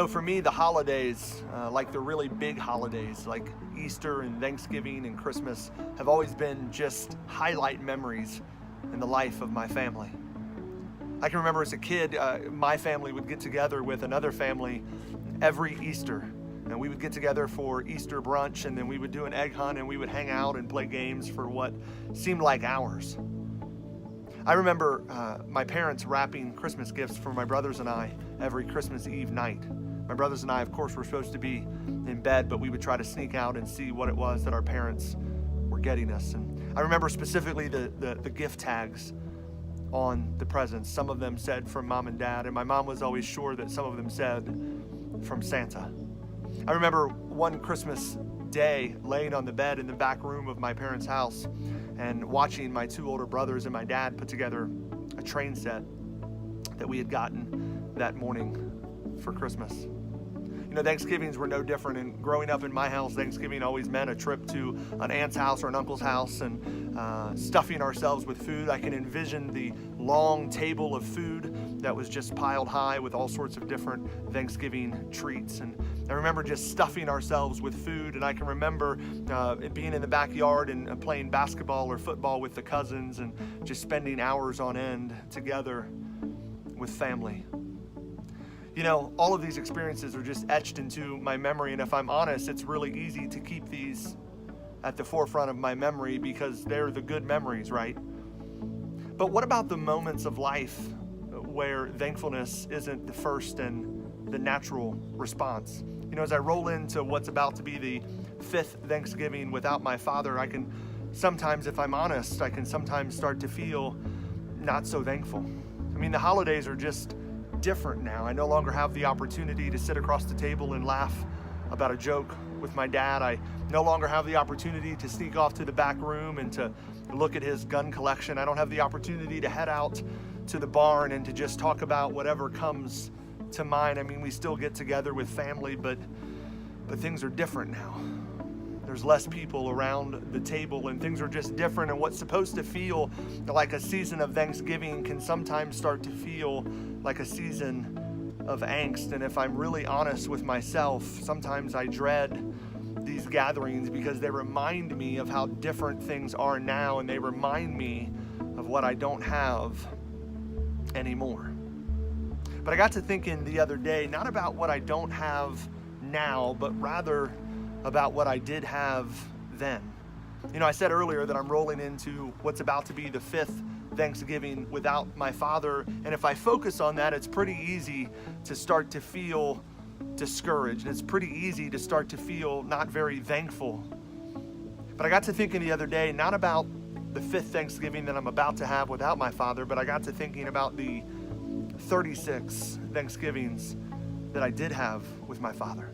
For me, the holidays, like the really big holidays, like Easter and Thanksgiving and Christmas, have always been just highlight memories in the life of my family. I can remember as a kid, my family would get together with another family every Easter. And we would get together for Easter brunch, and then we would do an egg hunt, and we would hang out and play games for what seemed like hours. I remember my parents wrapping Christmas gifts for my brothers and I every Christmas Eve night. My brothers and I, of course, were supposed to be in bed, but we would try to sneak out and see what it was that our parents were getting us. And I remember specifically the gift tags on the presents. Some of them said from mom and dad, and my mom was always sure that some of them said from Santa. I remember one Christmas day laying on the bed in the back room of my parents' house and watching my two older brothers and my dad put together a train set that we had gotten that morning for Christmas. Thanksgivings were no different, and growing up in my house, Thanksgiving always meant a trip to an aunt's house or an uncle's house and stuffing ourselves with food. I can envision the long table of food that was just piled high with all sorts of different Thanksgiving treats. And I remember just stuffing ourselves with food, and I can remember it being in the backyard and playing basketball or football with the cousins and just spending hours on end together with family. All of these experiences are just etched into my memory, and if I'm honest, it's really easy to keep these at the forefront of my memory because they're the good memories, right? But what about the moments of life where thankfulness isn't the first and the natural response? As I roll into what's about to be the fifth Thanksgiving without my father, I can sometimes, if I'm honest, I can sometimes start to feel not so thankful. The holidays are just different now. I no longer have the opportunity to sit across the table and laugh about a joke with my dad. I no longer have the opportunity to sneak off to the back room and to look at his gun collection. I don't have the opportunity to head out to the barn and to just talk about whatever comes to mind. We still get together with family, but things are different now. There's less people around the table, and things are just different, and what's supposed to feel like a season of Thanksgiving can sometimes start to feel like a season of angst. And if I'm really honest with myself, sometimes I dread these gatherings because they remind me of how different things are now, and they remind me of what I don't have anymore. But I got to thinking the other day, not about what I don't have now, but rather about what I did have then. I said earlier that I'm rolling into what's about to be the fifth Thanksgiving without my father, and if I focus on that, it's pretty easy to start to feel discouraged. It's pretty easy to start to feel not very thankful. But I got to thinking the other day, not about the fifth Thanksgiving that I'm about to have without my father, but I got to thinking about the 36 Thanksgivings that I did have with my father.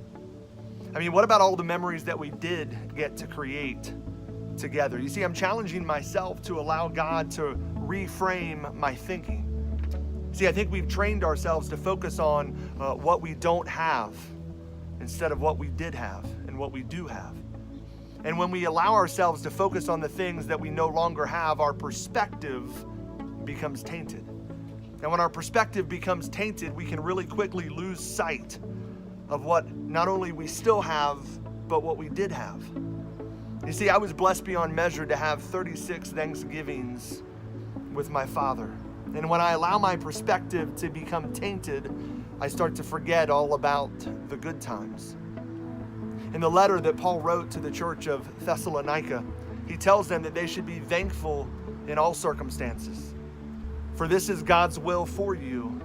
What about all the memories that we did get to create together? You see, I'm challenging myself to allow God to reframe my thinking. See, I think we've trained ourselves to focus on what we don't have instead of what we did have and what we do have. And when we allow ourselves to focus on the things that we no longer have, our perspective becomes tainted. And when our perspective becomes tainted, we can really quickly lose sight of what not only we still have, but what we did have. You see, I was blessed beyond measure to have 36 Thanksgivings with my father. And when I allow my perspective to become tainted, I start to forget all about the good times. In the letter that Paul wrote to the church of Thessalonica, he tells them that they should be thankful in all circumstances, for this is God's will for you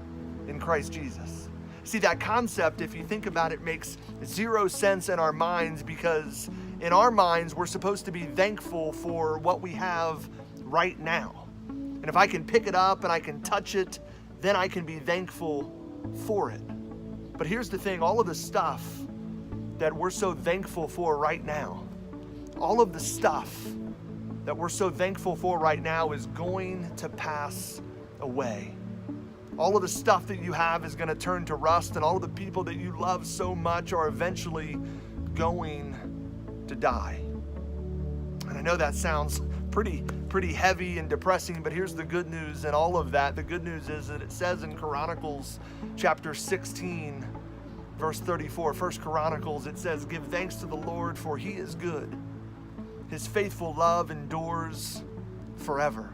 in Christ Jesus. See, that concept, if you think about it, makes zero sense in our minds, because in our minds, we're supposed to be thankful for what we have right now. And if I can pick it up and I can touch it, then I can be thankful for it. But here's the thing, all of the stuff that we're so thankful for right now, all of the stuff that we're so thankful for right now is going to pass away. All of the stuff that you have is going to turn to rust, and all of the people that you love so much are eventually going to die. And I know that sounds pretty heavy and depressing, but here's the good news in all of that. The good news is that it says in Chronicles chapter 16 Verse 34, 1 Chronicles, it says, "Give thanks to the Lord, for he is good. His faithful love endures forever."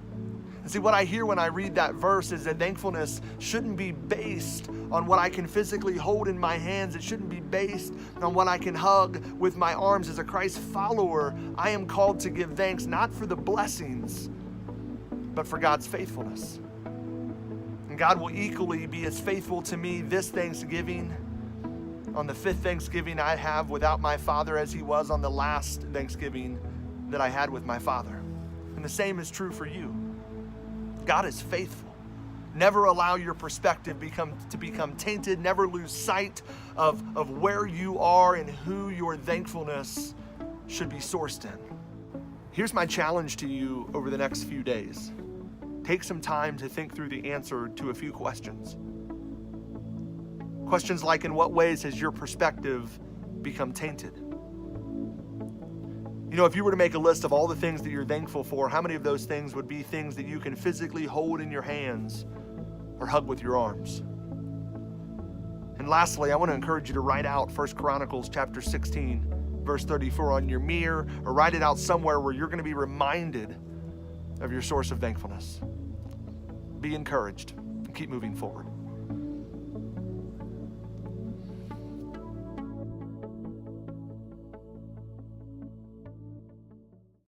And see, what I hear when I read that verse is that thankfulness shouldn't be based on what I can physically hold in my hands. It shouldn't be based on what I can hug with my arms. As a Christ follower, I am called to give thanks not for the blessings, but for God's faithfulness. And God will equally be as faithful to me this Thanksgiving, on the 5th Thanksgiving I have without my father, as he was on the last Thanksgiving that I had with my father. And the same is true for you. God is faithful. Never allow your perspective to become tainted. Never lose sight of where you are and who your thankfulness should be sourced in. Here's my challenge to you over the next few days. Take some time to think through the answer to a few questions. Questions like, in what ways has your perspective become tainted? You know, if you were to make a list of all the things that you're thankful for, how many of those things would be things that you can physically hold in your hands or hug with your arms? And lastly, I want to encourage you to write out 1 Chronicles chapter 16, verse 34 on your mirror, or write it out somewhere where you're going to be reminded of your source of thankfulness. Be encouraged and keep moving forward.